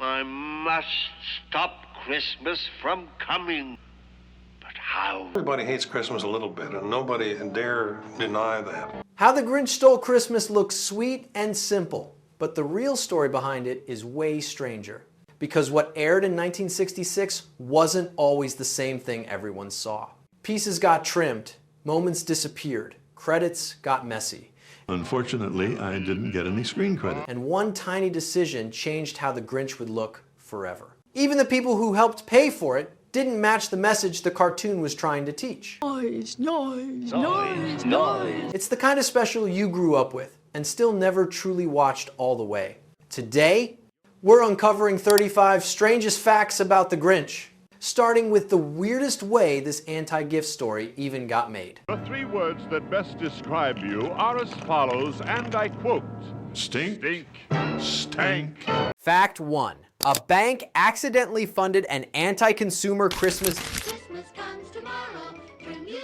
I must stop Christmas from coming. But how? Everybody hates Christmas a little bit, and nobody dare deny that. How the Grinch Stole Christmas looks sweet and simple, but the real story behind it is way stranger. Because what aired in 1966 wasn't always the same thing everyone saw. Pieces got trimmed, moments disappeared, credits got messy. Unfortunately, I didn't get any screen credit. And one tiny decision changed how the Grinch would look forever. Even the people who helped pay for it didn't match the message the cartoon was trying to teach. Noise, noise, noise, noise. It's the kind of special you grew up with and still never truly watched all the way. Today, we're uncovering 35 strangest facts about the Grinch, starting with the weirdest way this anti-gift story even got made. The three words that best describe you are as follows, and I quote: Stink, stink, stank. Fact 1. A bank accidentally funded an anti-consumer Christmas Comes tomorrow. Dream you,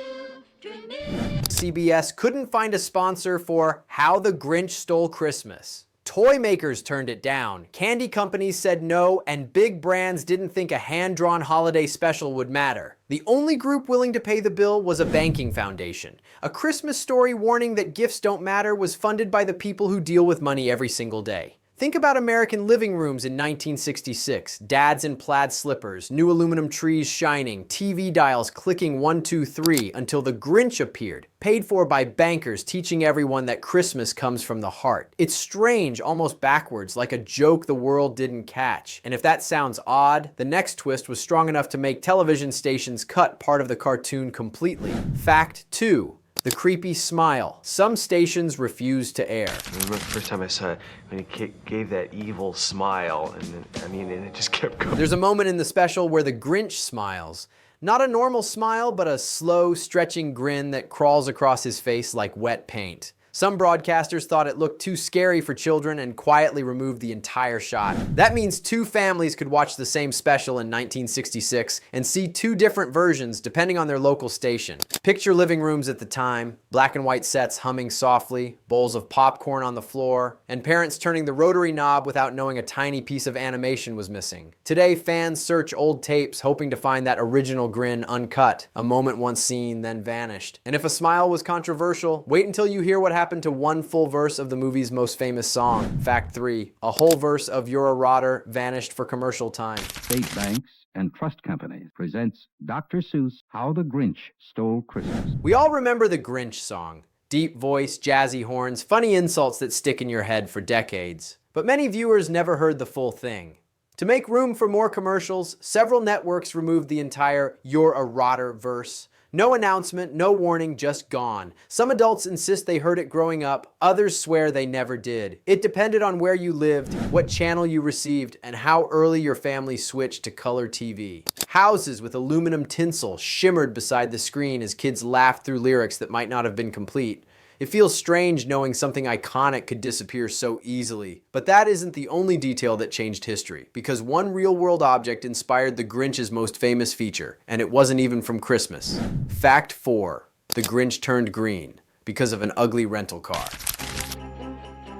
dream me. CBS couldn't find a sponsor for How the Grinch Stole Christmas. Toy makers turned it down, candy companies said no, and big brands didn't think a hand-drawn holiday special would matter. The only group willing to pay the bill was a banking foundation. A Christmas Story warning that gifts don't matter was funded by the people who deal with money every single day. Think about American living rooms in 1966. Dads in plaid slippers, new aluminum trees shining, TV dials clicking 1, 2, 3 until the Grinch appeared, paid for by bankers teaching everyone that Christmas comes from the heart. It's strange, almost backwards, like a joke the world didn't catch. And if that sounds odd, the next twist was strong enough to make television stations cut part of the cartoon completely. Fact 2. The creepy smile. Some stations refused to air. I remember the first time I saw it, when he gave that evil smile, and then, and it just kept going. There's a moment in the special where the Grinch smiles. Not a normal smile, but a slow, stretching grin that crawls across his face like wet paint. Some broadcasters thought it looked too scary for children and quietly removed the entire shot. That means two families could watch the same special in 1966 and see two different versions depending on their local station. Picture living rooms at the time, black and white sets humming softly, bowls of popcorn on the floor, and parents turning the rotary knob without knowing a tiny piece of animation was missing. Today, fans search old tapes hoping to find that original grin uncut, a moment once seen then vanished. And if a smile was controversial, wait until you hear what happened to one full verse of the movie's most famous song. Fact 3. A whole verse of You're a Rotter vanished for commercial time. State banks and trust companies presents Dr. Seuss' How the Grinch Stole Christmas. We all remember the Grinch song. Deep voice, jazzy horns, funny insults that stick in your head for decades. But many viewers never heard the full thing. To make room for more commercials, several networks removed the entire You're a Rotter verse. No announcement, no warning, just gone. Some adults insist they heard it growing up, others swear they never did. It depended on where you lived, what channel you received, and how early your family switched to color TV. Houses with aluminum tinsel shimmered beside the screen as kids laughed through lyrics that might not have been complete. It feels strange knowing something iconic could disappear so easily. But that isn't the only detail that changed history, because one real-world object inspired the Grinch's most famous feature, and it wasn't even from Christmas. Fact 4. The Grinch turned green because of an ugly rental car.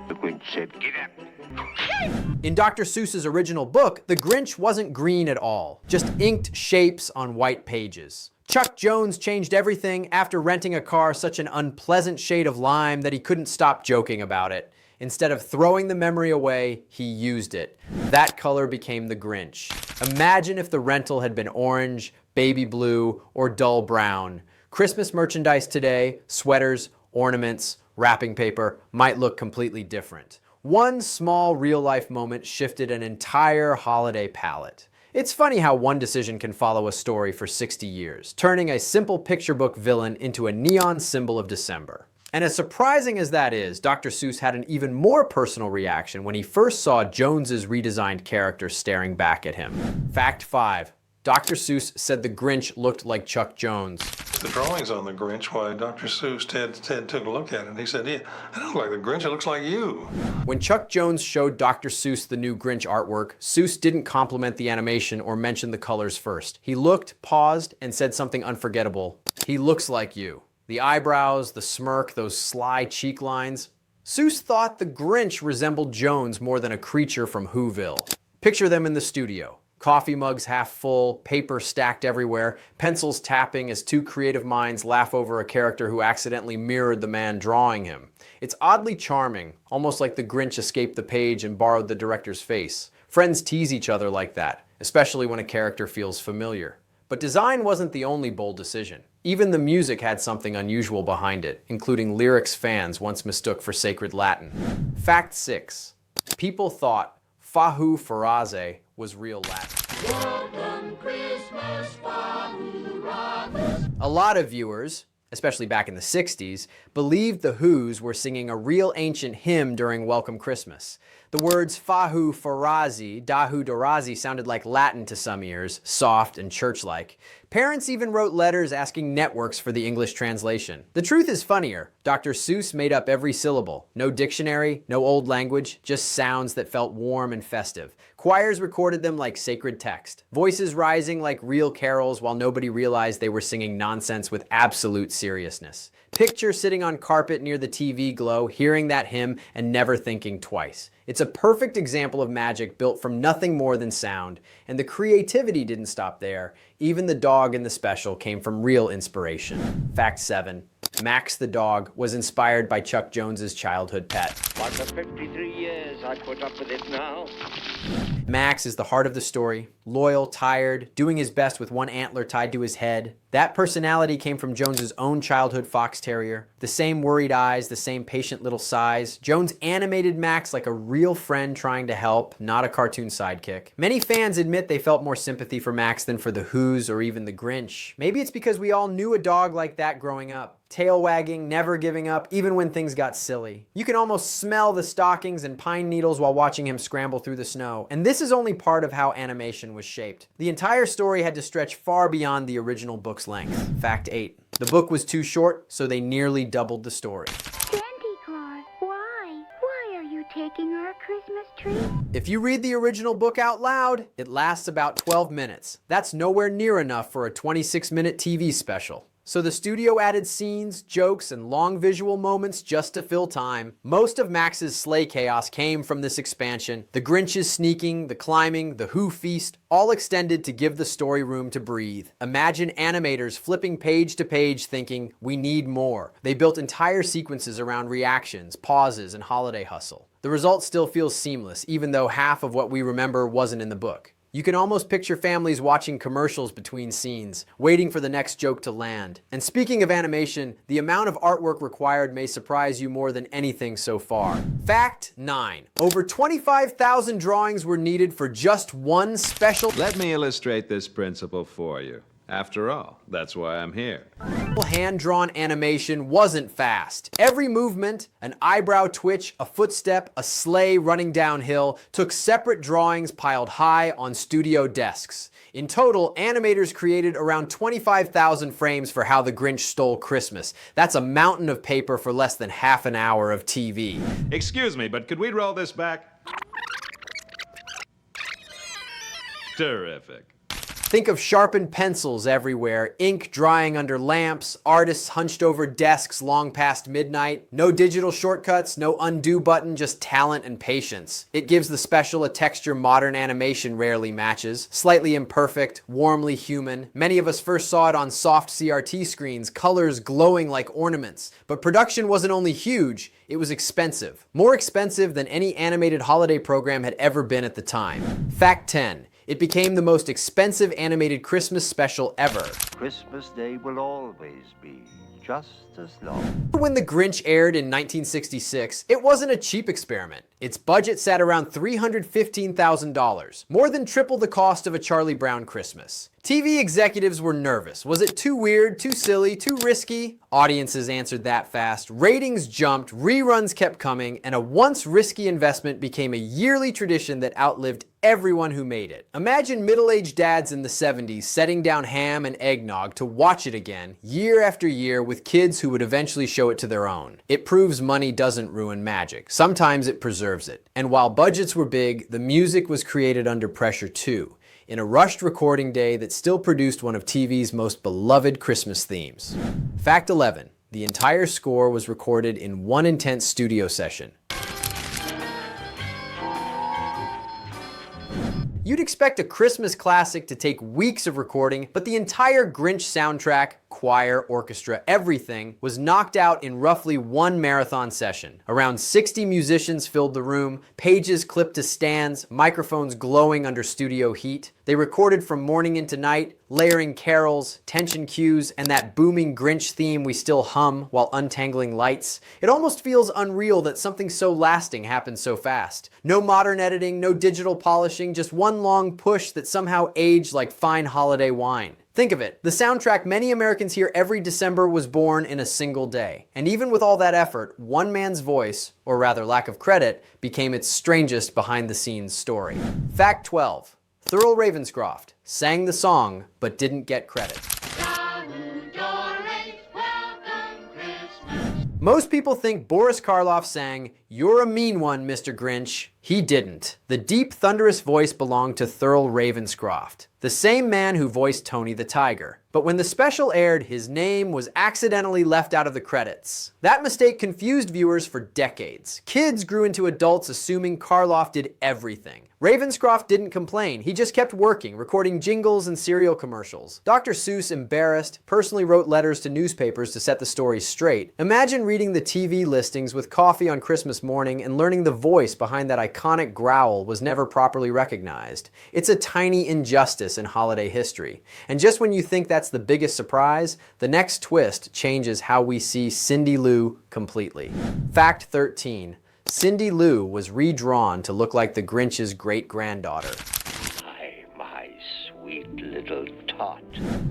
The Grinch said, "Get up." In Dr. Seuss's original book, the Grinch wasn't green at all, just inked shapes on white pages. Chuck Jones changed everything after renting a car such an unpleasant shade of lime that he couldn't stop joking about it. Instead of throwing the memory away, he used it. That color became the Grinch. Imagine if the rental had been orange, baby blue, or dull brown. Christmas merchandise today, sweaters, ornaments, wrapping paper, might look completely different. One small real-life moment shifted an entire holiday palette. It's funny how one decision can follow a story for 60 years, turning a simple picture book villain into a neon symbol of December. And as surprising as that is, Dr. Seuss had an even more personal reaction when he first saw Jones's redesigned character staring back at him. Fact 5. Dr. Seuss said the Grinch looked like Chuck Jones. The drawings on the Grinch, why Dr. Seuss, Ted took a look at it, and he said, "Yeah, I don't like the Grinch, it looks like you." When Chuck Jones showed Dr. Seuss the new Grinch artwork, Seuss didn't compliment the animation or mention the colors first. He looked, paused, and said something unforgettable. "He looks like you." The eyebrows, the smirk, those sly cheek lines. Seuss thought the Grinch resembled Jones more than a creature from Whoville. Picture them in the studio. Coffee mugs half full, paper stacked everywhere, pencils tapping as two creative minds laugh over a character who accidentally mirrored the man drawing him. It's oddly charming, almost like the Grinch escaped the page and borrowed the director's face. Friends tease each other like that, especially when a character feels familiar. But design wasn't the only bold decision. Even the music had something unusual behind it, including lyrics fans once mistook for sacred Latin. Fact 6. People thought Fahu Faraze was real Latin. Welcome Christmas, Whoville. A lot of viewers, especially back in the 60s, believed the Whos were singing a real ancient hymn during Welcome Christmas. The words Fahu Farazi, Dahu Dorazi sounded like Latin to some ears, soft and church-like. Parents even wrote letters asking networks for the English translation. The truth is funnier. Dr. Seuss made up every syllable. No dictionary, no old language, just sounds that felt warm and festive. Choirs recorded them like sacred text. Voices rising like real carols while nobody realized they were singing nonsense with absolute seriousness. Picture sitting on carpet near the TV glow, hearing that hymn and never thinking twice. It's a perfect example of magic built from nothing more than sound, and the creativity didn't stop there. Even the dog in the special came from real inspiration. Fact 7. Max the dog was inspired by Chuck Jones's childhood pet. But for 53 years I put up with it now. Max is the heart of the story, loyal, tired, doing his best with one antler tied to his head. That personality came from Jones's own childhood fox terrier. The same worried eyes, the same patient little sighs. Jones animated Max like a real friend trying to help, not a cartoon sidekick. Many fans admit they felt more sympathy for Max than for the Whos or even the Grinch. Maybe it's because we all knew a dog like that growing up. Tail wagging, never giving up, even when things got silly. You can almost smell the stockings and pine needles while watching him scramble through the snow. And this is only part of how animation was shaped. The entire story had to stretch far beyond the original book's length. Fact 8. The book was too short, so they nearly doubled the story. Santa Claus, why? Why are you taking our Christmas tree? If you read the original book out loud, it lasts about 12 minutes. That's nowhere near enough for a 26-minute TV special. So the studio added scenes, jokes, and long visual moments just to fill time. Most of Max's sleigh chaos came from this expansion. The Grinch's sneaking, the climbing, the Who feast, all extended to give the story room to breathe. Imagine animators flipping page to page thinking, we need more. They built entire sequences around reactions, pauses, and holiday hustle. The result still feels seamless, even though half of what we remember wasn't in the book. You can almost picture families watching commercials between scenes, waiting for the next joke to land. And speaking of animation, the amount of artwork required may surprise you more than anything so far. Fact 9. Over 25,000 drawings were needed for just one special. Let me illustrate this principle for you. After all, that's why I'm here. Hand-drawn animation wasn't fast. Every movement, an eyebrow twitch, a footstep, a sleigh running downhill, took separate drawings piled high on studio desks. In total, animators created around 25,000 frames for How the Grinch Stole Christmas. That's a mountain of paper for less than half an hour of TV. Excuse me, but could we roll this back? Terrific. Think of sharpened pencils everywhere, ink drying under lamps, artists hunched over desks long past midnight. No digital shortcuts, no undo button, just talent and patience. It gives the special a texture modern animation rarely matches. Slightly imperfect, warmly human. Many of us first saw it on soft CRT screens, colors glowing like ornaments. But production wasn't only huge, it was expensive. More expensive than any animated holiday program had ever been at the time. Fact 10. It became the most expensive animated Christmas special ever. Christmas Day will always be just as long. When The Grinch aired in 1966, it wasn't a cheap experiment. Its budget sat around $315,000, more than triple the cost of a Charlie Brown Christmas. TV executives were nervous. Was it too weird, too silly, too risky? Audiences answered that fast. Ratings jumped, reruns kept coming, and a once risky investment became a yearly tradition that outlived everyone who made it. Imagine middle-aged dads in the 70s setting down ham and eggnog to watch it again, year after year, with kids who would eventually show it to their own. It proves money doesn't ruin magic. Sometimes it preserves it. And while budgets were big, the music was created under pressure too, in a rushed recording day that still produced one of TV's most beloved Christmas themes. Fact 11. The entire score was recorded in one intense studio session. You'd expect a Christmas classic to take weeks of recording, but the entire Grinch soundtrack, choir, orchestra, everything was knocked out in roughly one marathon session. Around 60 musicians filled the room, pages clipped to stands, microphones glowing under studio heat. They recorded from morning into night, layering carols, tension cues, and that booming Grinch theme we still hum while untangling lights. It almost feels unreal that something so lasting happened so fast. No modern editing, no digital polishing, just one long push that somehow aged like fine holiday wine. Think of it, the soundtrack many Americans hear every December was born in a single day. And even with all that effort, one man's voice, or rather lack of credit, became its strangest behind-the-scenes story. Fact 12. Thurl Ravenscroft sang the song, but didn't get credit. Most people think Boris Karloff sang, "You're a mean one, Mr. Grinch." He didn't. The deep, thunderous voice belonged to Thurl Ravenscroft, the same man who voiced Tony the Tiger. But when the special aired, his name was accidentally left out of the credits. That mistake confused viewers for decades. Kids grew into adults assuming Karloff did everything. Ravenscroft didn't complain. He just kept working, recording jingles and cereal commercials. Dr. Seuss, embarrassed, personally wrote letters to newspapers to set the story straight. Imagine reading the TV listings with coffee on Christmas morning and learning the voice behind that iconic growl was never properly recognized. It's a tiny injustice in holiday history. And just when you think that's the biggest surprise, the next twist changes how we see Cindy Lou completely. Fact 13. Cindy Lou was redrawn to look like the Grinch's great-granddaughter. Hi, my sweet little tot.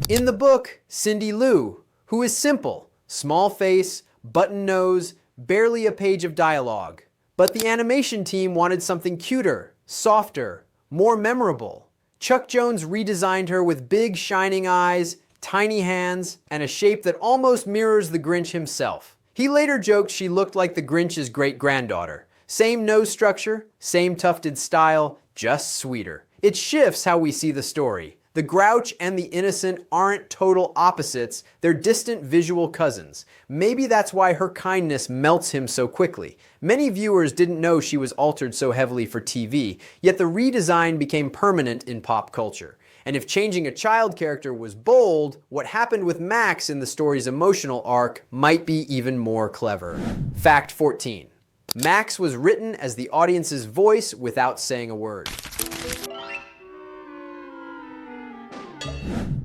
In the book, Cindy Lou, who is simple, small face, button nose, barely a page of dialogue. But the animation team wanted something cuter, softer, more memorable. Chuck Jones redesigned her with big shining eyes, tiny hands, and a shape that almost mirrors the Grinch himself. He later joked she looked like the Grinch's great-granddaughter. Same nose structure, same tufted style, just sweeter. It shifts how we see the story. The grouch and the innocent aren't total opposites, they're distant visual cousins. Maybe that's why her kindness melts him so quickly. Many viewers didn't know she was altered so heavily for TV, yet the redesign became permanent in pop culture. And if changing a child character was bold, what happened with Max in the story's emotional arc might be even more clever. Fact 14. Max was written as the audience's voice without saying a word.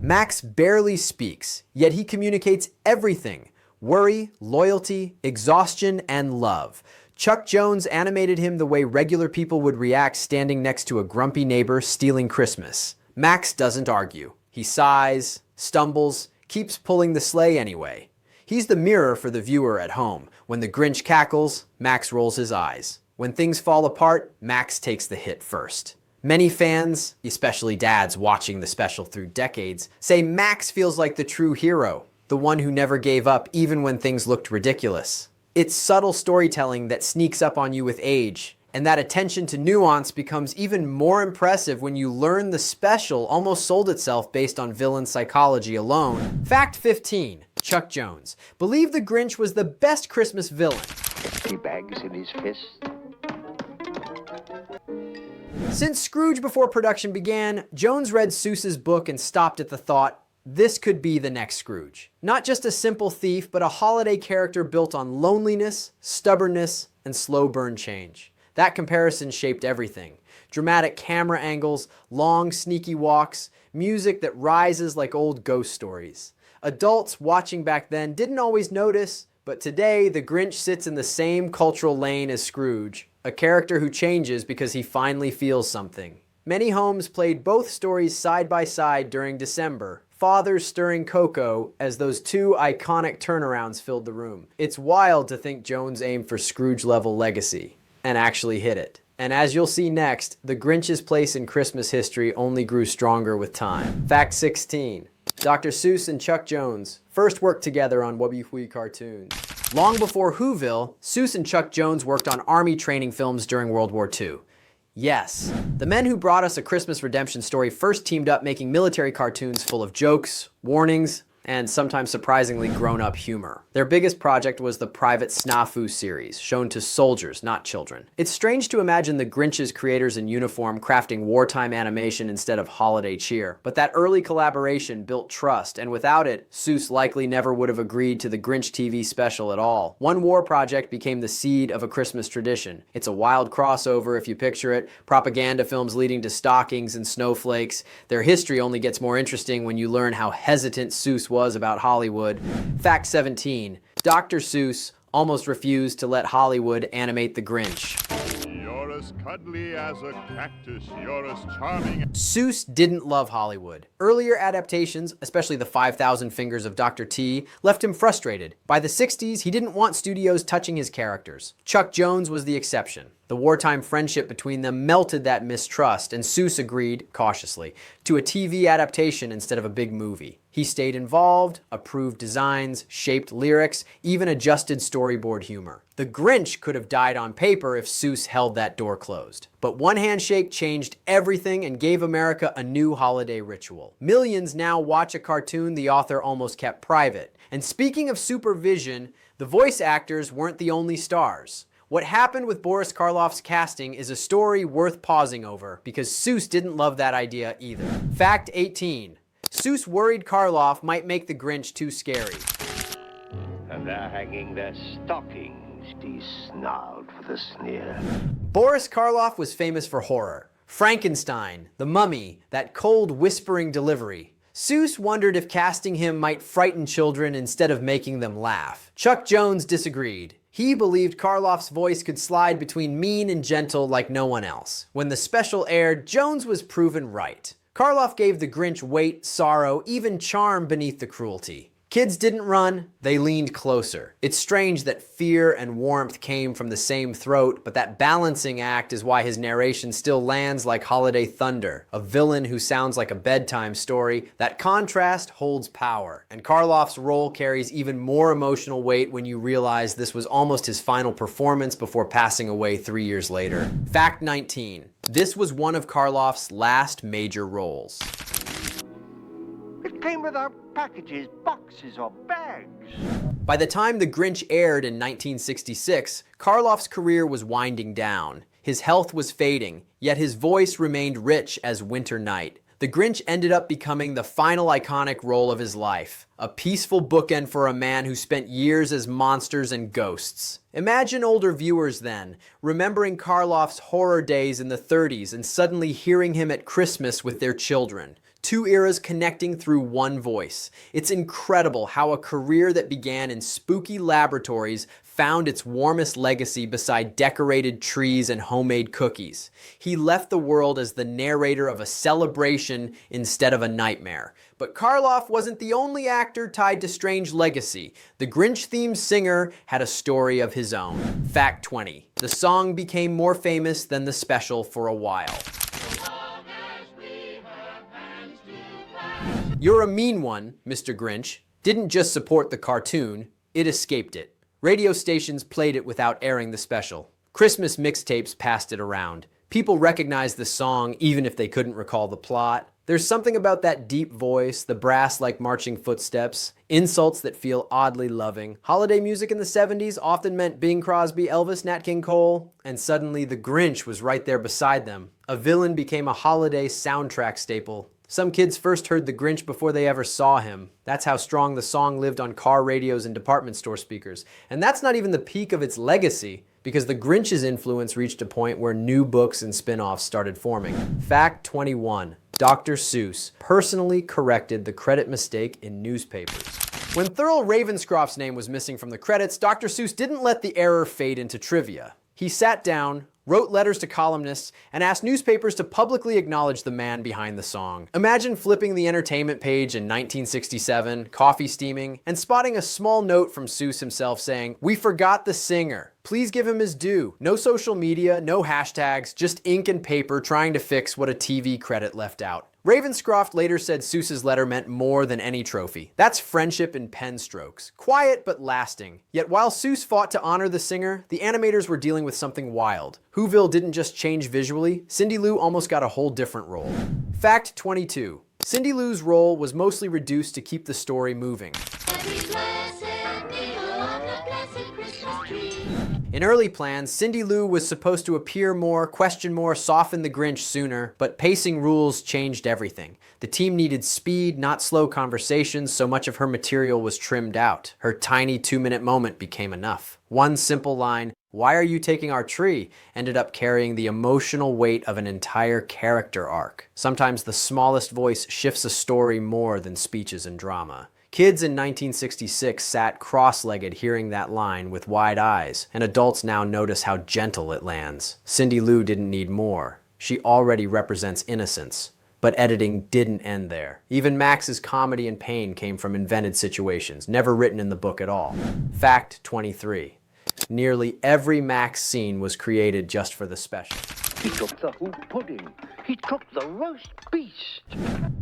Max barely speaks, yet he communicates everything: worry, loyalty, exhaustion, and love. Chuck Jones animated him the way regular people would react standing next to a grumpy neighbor stealing Christmas. Max doesn't argue. He sighs, stumbles, keeps pulling the sleigh anyway. He's the mirror for the viewer at home. When the Grinch cackles, Max rolls his eyes. When things fall apart, Max takes the hit first. Many fans, especially dads watching the special through decades, say Max feels like the true hero, the one who never gave up even when things looked ridiculous. It's subtle storytelling that sneaks up on you with age, and that attention to nuance becomes even more impressive when you learn the special almost sold itself based on villain psychology alone. Fact 15. Chuck Jones believed the Grinch was the best Christmas villain. Teabags in his fist. Since Scrooge before production began, Jones read Seuss's book and stopped at the thought, this could be the next Scrooge. Not just a simple thief, but a holiday character built on loneliness, stubbornness, and slow burn change. That comparison shaped everything. Dramatic camera angles, long sneaky walks, music that rises like old ghost stories. Adults watching back then didn't always notice, but today the Grinch sits in the same cultural lane as Scrooge, a character who changes because he finally feels something. Many homes played both stories side by side during December, fathers stirring cocoa as those two iconic turnarounds filled the room. It's wild to think Jones aimed for Scrooge-level legacy, and actually hit it. And as you'll see next, the Grinch's place in Christmas history only grew stronger with time. Fact 16. Dr. Seuss and Chuck Jones first worked together on Whoville cartoons. Long before Whoville, Seuss and Chuck Jones worked on army training films during World War II. Yes, the men who brought us A Christmas Redemption Story first teamed up making military cartoons full of jokes, warnings, and sometimes surprisingly grown-up humor. Their biggest project was the Private Snafu series, shown to soldiers, not children. It's strange to imagine the Grinch's creators in uniform crafting wartime animation instead of holiday cheer, but that early collaboration built trust, and without it, Seuss likely never would have agreed to the Grinch TV special at all. One war project became the seed of a Christmas tradition. It's a wild crossover if you picture it, propaganda films leading to stockings and snowflakes. Their history only gets more interesting when you learn how hesitant Seuss was about Hollywood. Fact 17. Dr. Seuss almost refused to let Hollywood animate the Grinch. You're as cuddly as a cactus. You're as charming. Seuss didn't love Hollywood. Earlier adaptations, especially the 5,000 Fingers of Dr. T, left him frustrated. By the 60s, he didn't want studios touching his characters. Chuck Jones was the exception. The wartime friendship between them melted that mistrust, and Seuss agreed, cautiously, to a TV adaptation instead of a big movie. He stayed involved, approved designs, shaped lyrics, even adjusted storyboard humor. The Grinch could have died on paper if Seuss held that door closed. But one handshake changed everything and gave America a new holiday ritual. Millions now watch a cartoon the author almost kept private. And speaking of supervision, the voice actors weren't the only stars. What happened with Boris Karloff's casting is a story worth pausing over, because Seuss didn't love that idea either. Fact 18. Seuss worried Karloff might make the Grinch too scary. And they're hanging their stockings, he snarled with a sneer. Boris Karloff was famous for horror. Frankenstein, The Mummy, that cold whispering delivery. Seuss wondered if casting him might frighten children instead of making them laugh. Chuck Jones disagreed. He believed Karloff's voice could slide between mean and gentle like no one else. When the special aired, Jones was proven right. Karloff gave the Grinch weight, sorrow, even charm beneath the cruelty. Kids didn't run, they leaned closer. It's strange that fear and warmth came from the same throat, but that balancing act is why his narration still lands like holiday thunder. A villain who sounds like a bedtime story, that contrast holds power. And Karloff's role carries even more emotional weight when you realize this was almost his final performance before passing away 3 years later. Fact 19. This was one of Karloff's last major roles. It came without packages, boxes, or bags. By the time The Grinch aired in 1966, Karloff's career was winding down. His health was fading, yet his voice remained rich as winter night. The Grinch ended up becoming the final iconic role of his life, a peaceful bookend for a man who spent years as monsters and ghosts. Imagine older viewers then, remembering Karloff's horror days in the 30s and suddenly hearing him at Christmas with their children. Two eras connecting through one voice. It's incredible how a career that began in spooky laboratories found its warmest legacy beside decorated trees and homemade cookies. He left the world as the narrator of a celebration instead of a nightmare. But Karloff wasn't the only actor tied to Strange legacy. The Grinch-themed singer had a story of his own. Fact 20. The song became more famous than the special for a while. You're a Mean One, Mr. Grinch, didn't just support the cartoon, it escaped it. Radio stations played it without airing the special. Christmas mixtapes passed it around. People recognized the song even if they couldn't recall the plot. There's something about that deep voice, the brass-like marching footsteps, insults that feel oddly loving. Holiday music in the 70s often meant Bing Crosby, Elvis, Nat King Cole, and suddenly the Grinch was right there beside them. A villain became a holiday soundtrack staple. Some kids first heard the Grinch before they ever saw him. That's how strong the song lived on car radios and department store speakers. And that's not even the peak of its legacy, because the Grinch's influence reached a point where new books and spin-offs started forming. Fact 21. Dr. Seuss personally corrected the credit mistake in newspapers. When Thurl Ravenscroft's name was missing from the credits, Dr. Seuss didn't let the error fade into trivia. He sat down, wrote letters to columnists, and asked newspapers to publicly acknowledge the man behind the song. Imagine flipping the entertainment page in 1967, coffee steaming, and spotting a small note from Seuss himself saying, "We forgot the singer. Please give him his due." No social media, no hashtags, just ink and paper trying to fix what a TV credit left out. Ravenscroft later said Seuss's letter meant more than any trophy. That's friendship in pen strokes. Quiet but lasting. Yet while Seuss fought to honor the singer, the animators were dealing with something wild. Whoville didn't just change visually, Cindy Lou almost got a whole different role. Fact 22. Cindy Lou's role was mostly reduced to keep the story moving. In early plans, Cindy Lou was supposed to appear more, question more, soften the Grinch sooner, but pacing rules changed everything. The team needed speed, not slow conversations, so much of her material was trimmed out. Her tiny 2-minute moment became enough. One simple line, "Why are you taking our tree?" ended up carrying the emotional weight of an entire character arc. Sometimes the smallest voice shifts a story more than speeches and drama. Kids in 1966 sat cross-legged hearing that line with wide eyes, and adults now notice how gentle it lands. Cindy Lou didn't need more. She already represents innocence. But editing didn't end there. Even Max's comedy and pain came from invented situations, never written in the book at all. Fact 23. Nearly every Max scene was created just for the special. He took the hoop pudding. He took the roast beast.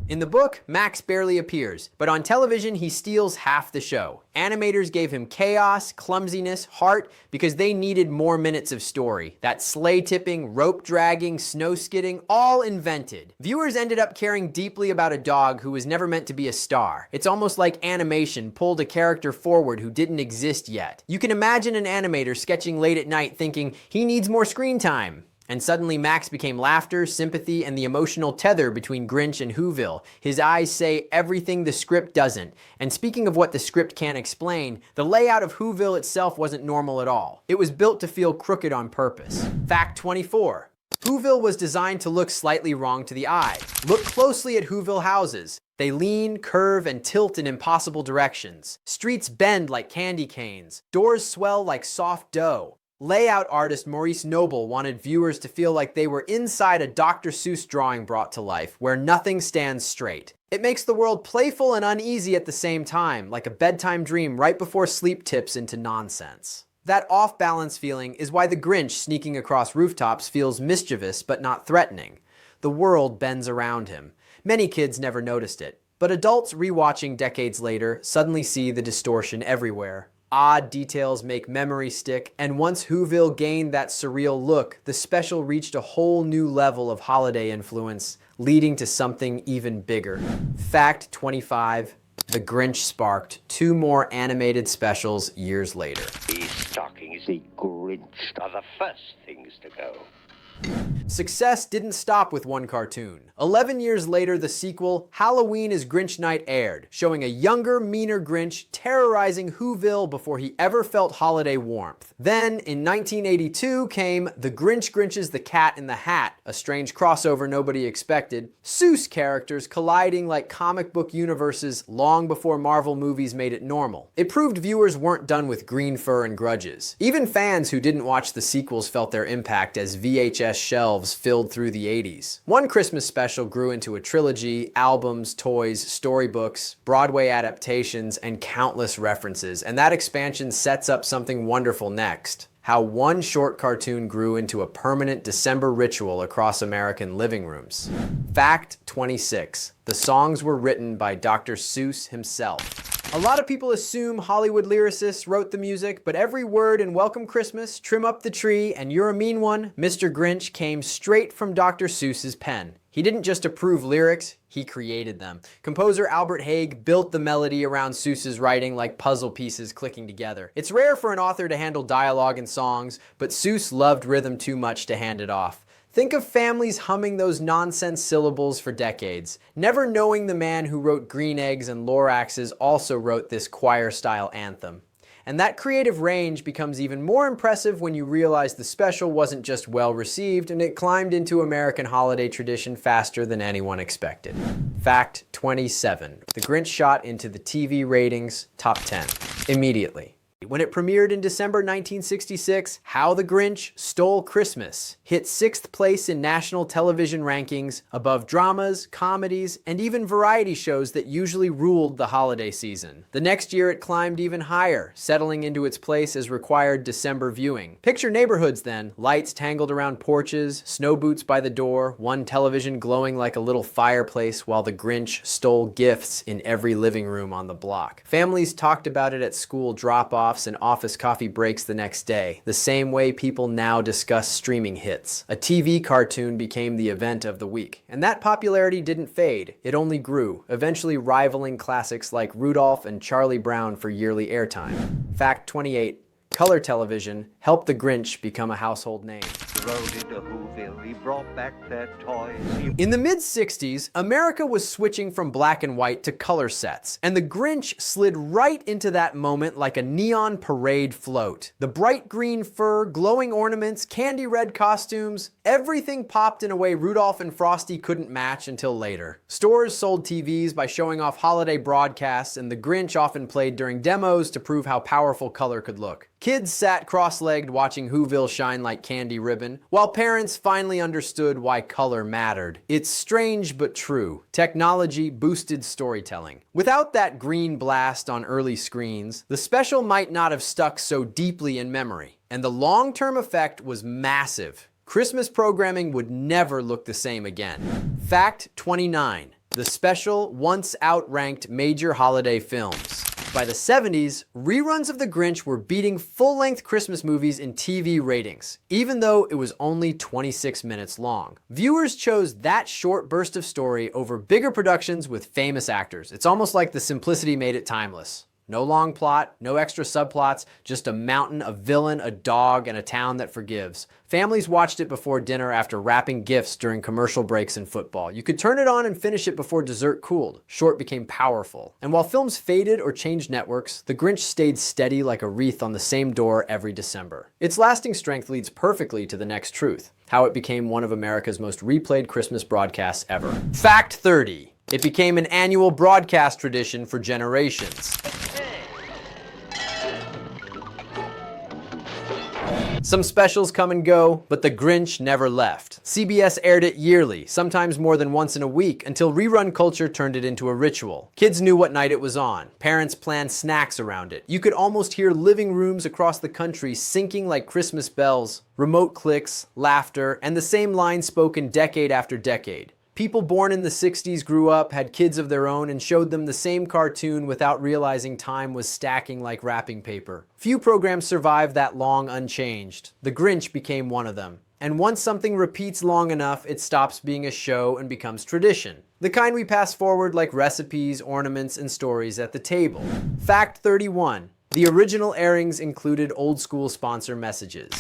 In the book, Max barely appears, but on television he steals half the show. Animators gave him chaos, clumsiness, heart, because they needed more minutes of story. That sleigh tipping, rope dragging, snow skidding, all invented. Viewers ended up caring deeply about a dog who was never meant to be a star. It's almost like animation pulled a character forward who didn't exist yet. You can imagine an animator sketching late at night thinking, he needs more screen time. And suddenly Max became laughter, sympathy, and the emotional tether between Grinch and Whoville. His eyes say everything the script doesn't. And speaking of what the script can't explain, the layout of Whoville itself wasn't normal at all. It was built to feel crooked on purpose. Fact 24. Whoville was designed to look slightly wrong to the eye. Look closely at Whoville houses. They lean, curve, and tilt in impossible directions. Streets bend like candy canes. Doors swell like soft dough. Layout artist Maurice Noble wanted viewers to feel like they were inside a Dr. Seuss drawing brought to life, where nothing stands straight. It makes the world playful and uneasy at the same time, like a bedtime dream right before sleep tips into nonsense. That off-balance feeling is why the Grinch sneaking across rooftops feels mischievous but not threatening. The world bends around him. Many kids never noticed it, but adults rewatching decades later suddenly see the distortion everywhere. Odd details make memory stick, and once Whoville gained that surreal look, the special reached a whole new level of holiday influence, leading to something even bigger. Fact 25. The Grinch sparked 2 more animated specials years later. These stockings, the Grinch, are the first things to go. Success didn't stop with one cartoon. 11 years later, the sequel, Halloween is Grinch Night, aired, showing a younger, meaner Grinch terrorizing Whoville before he ever felt holiday warmth. Then, in 1982, came The Grinch Grinches the Cat in the Hat, a strange crossover nobody expected. Seuss characters colliding like comic book universes long before Marvel movies made it normal. It proved viewers weren't done with green fur and grudges. Even fans who didn't watch the sequels felt their impact as VHS shelves filled through the 80s. One Christmas special grew into a trilogy, albums, toys, storybooks, Broadway adaptations, and countless references, and that expansion sets up something wonderful next. How one short cartoon grew into a permanent December ritual across American living rooms. Fact 26. The songs were written by Dr. Seuss himself. A lot of people assume Hollywood lyricists wrote the music, but every word in Welcome Christmas, Trim Up the Tree, and You're a Mean One, Mr. Grinch came straight from Dr. Seuss's pen. He didn't just approve lyrics, he created them. Composer Albert Haig built the melody around Seuss's writing like puzzle pieces clicking together. It's rare for an author to handle dialogue in songs, but Seuss loved rhythm too much to hand it off. Think of families humming those nonsense syllables for decades, never knowing the man who wrote Green Eggs and Loraxes also wrote this choir-style anthem. And that creative range becomes even more impressive when you realize the special wasn't just well received, and it climbed into American holiday tradition faster than anyone expected. Fact 27. The Grinch shot into the TV ratings top 10 immediately. When it premiered in December 1966, How the Grinch Stole Christmas hit 6th place in national television rankings, above dramas, comedies, and even variety shows that usually ruled the holiday season. The next year it climbed even higher, settling into its place as required December viewing. Picture neighborhoods then, lights tangled around porches, snow boots by the door, one television glowing like a little fireplace while the Grinch stole gifts in every living room on the block. Families talked about it at school drop-offs and office coffee breaks the next day, the same way people now discuss streaming hits. A TV cartoon became the event of the week, and that popularity didn't fade, it only grew, eventually rivaling classics like Rudolph and Charlie Brown for yearly airtime. Fact 28. Color television helped the Grinch become a household name. Rode into Whoville, he brought back their toys. In the mid-60s, America was switching from black and white to color sets, and the Grinch slid right into that moment like a neon parade float. The bright green fur, glowing ornaments, candy red costumes, everything popped in a way Rudolph and Frosty couldn't match until later. Stores sold TVs by showing off holiday broadcasts, and the Grinch often played during demos to prove how powerful color could look. Kids sat cross-legged watching Whoville shine like candy ribbon, while parents finally understood why color mattered. It's strange but true. Technology boosted storytelling. Without that green blast on early screens, the special might not have stuck so deeply in memory. And the long-term effect was massive. Christmas programming would never look the same again. Fact 29. The special once outranked major holiday films. By the 70s, reruns of The Grinch were beating full-length Christmas movies in TV ratings, even though it was only 26 minutes long. Viewers chose that short burst of story over bigger productions with famous actors. It's almost like the simplicity made it timeless. No long plot, no extra subplots, just a mountain, a villain, a dog, and a town that forgives. Families watched it before dinner after wrapping gifts during commercial breaks in football. You could turn it on and finish it before dessert cooled. Short became powerful. And while films faded or changed networks, The Grinch stayed steady like a wreath on the same door every December. Its lasting strength leads perfectly to the next truth, how it became one of America's most replayed Christmas broadcasts ever. Fact 30. It became an annual broadcast tradition for generations. Some specials come and go, but The Grinch never left. CBS aired it yearly, sometimes more than once in a week, until rerun culture turned it into a ritual. Kids knew what night it was on. Parents planned snacks around it. You could almost hear living rooms across the country syncing like Christmas bells, remote clicks, laughter, and the same line spoken decade after decade. People born in the 60s grew up, had kids of their own, and showed them the same cartoon without realizing time was stacking like wrapping paper. Few programs survived that long unchanged. The Grinch became one of them. And once something repeats long enough, it stops being a show and becomes tradition. The kind we pass forward like recipes, ornaments, and stories at the table. Fact 31. The original airings included old school sponsor messages.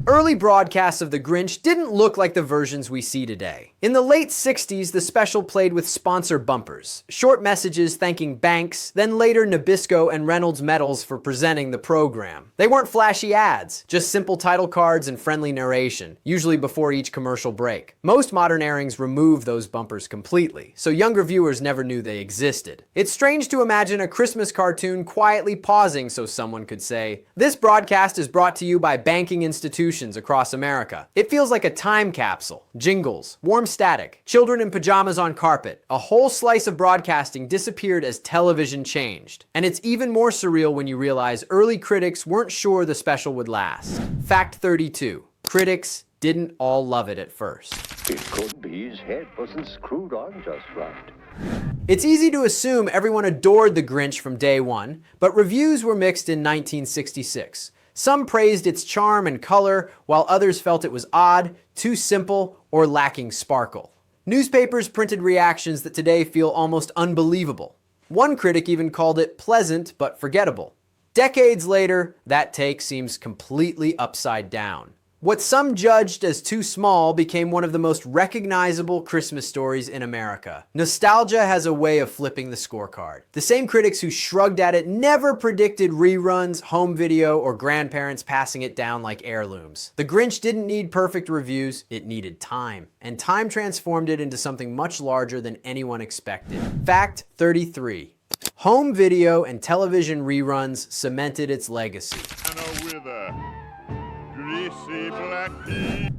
Early broadcasts of The Grinch didn't look like the versions we see today. In the late 60s, the special played with sponsor bumpers, short messages thanking banks, then later Nabisco and Reynolds medals for presenting the program. They weren't flashy ads, just simple title cards and friendly narration, usually before each commercial break. Most modern airings remove those bumpers completely, so younger viewers never knew they existed. It's strange to imagine a Christmas cartoon quietly pausing so someone could say, "This broadcast is brought to you by banking institutions across America." It feels like a time capsule. Jingles, warm static, children in pajamas on carpet. A whole slice of broadcasting disappeared as television changed. And it's even more surreal when you realize early critics weren't sure the special would last. Fact 32. Critics didn't all love it at first. It could be his head wasn't screwed on just right. It's easy to assume everyone adored The Grinch from day one, but reviews were mixed in 1966. Some praised its charm and color, while others felt it was odd, too simple, or lacking sparkle. Newspapers printed reactions that today feel almost unbelievable. One critic even called it pleasant but forgettable. Decades later, that take seems completely upside down. What some judged as too small became one of the most recognizable Christmas stories in America. Nostalgia has a way of flipping the scorecard. The same critics who shrugged at it never predicted reruns, home video, or grandparents passing it down like heirlooms. The Grinch didn't need perfect reviews, it needed time. And time transformed it into something much larger than anyone expected. Fact 33. Home video and television reruns cemented its legacy.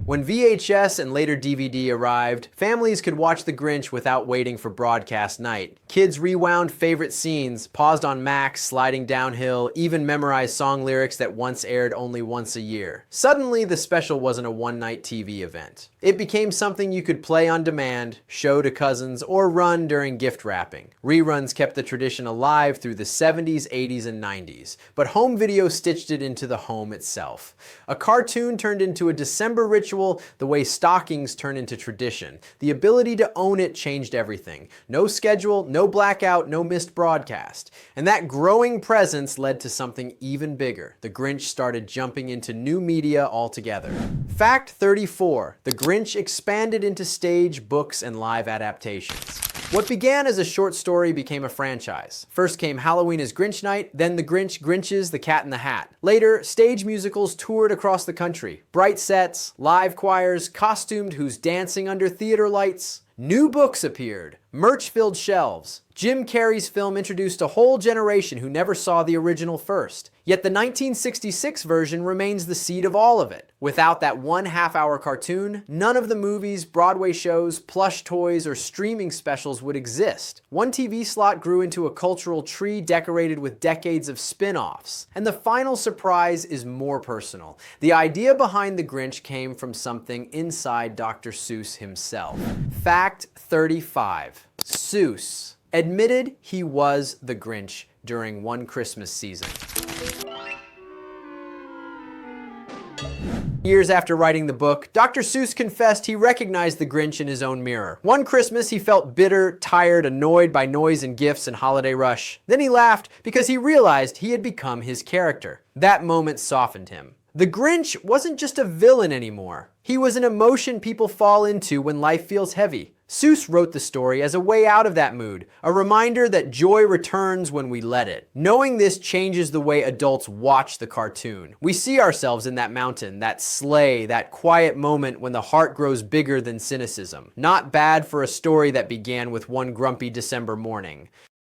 When VHS and later DVD arrived, families could watch The Grinch without waiting for broadcast night. Kids rewound favorite scenes, paused on Max, sliding downhill, even memorized song lyrics that once aired only once a year. Suddenly, the special wasn't a one-night TV event. It became something you could play on demand, show to cousins, or run during gift wrapping. Reruns kept the tradition alive through the 70s, 80s, and 90s, but home video stitched it into the home itself. A cartoon turned into a December ritual the way stockings turn into tradition. The ability to own it changed everything. No schedule, no blackout, no missed broadcast. And that growing presence led to something even bigger. The Grinch started jumping into new media altogether. Fact 34. The Grinch expanded into stage, books, and live adaptations. What began as a short story became a franchise. First came Halloween is Grinch Night, then The Grinch, Grinches, The Cat in the Hat. Later, stage musicals toured across the country. Bright sets, live choirs, costumed who's dancing under theater lights. New books appeared, merch filled shelves. Jim Carrey's film introduced a whole generation who never saw the original first. Yet the 1966 version remains the seed of all of it. Without that 1.5 hour cartoon, none of the movies, Broadway shows, plush toys, or streaming specials would exist. One TV slot grew into a cultural tree decorated with decades of spin-offs. And the final surprise is more personal. The idea behind The Grinch came from something inside Dr. Seuss himself. Fact 35. Seuss admitted he was the Grinch during one Christmas season. Years after writing the book, Dr. Seuss confessed he recognized the Grinch in his own mirror. One Christmas, he felt bitter, tired, annoyed by noise and gifts and holiday rush. Then he laughed because he realized he had become his character. That moment softened him. The Grinch wasn't just a villain anymore. He was an emotion people fall into when life feels heavy. Seuss wrote the story as a way out of that mood, a reminder that joy returns when we let it. Knowing this changes the way adults watch the cartoon. We see ourselves in that mountain, that sleigh, that quiet moment when the heart grows bigger than cynicism. Not bad for a story that began with one grumpy December morning.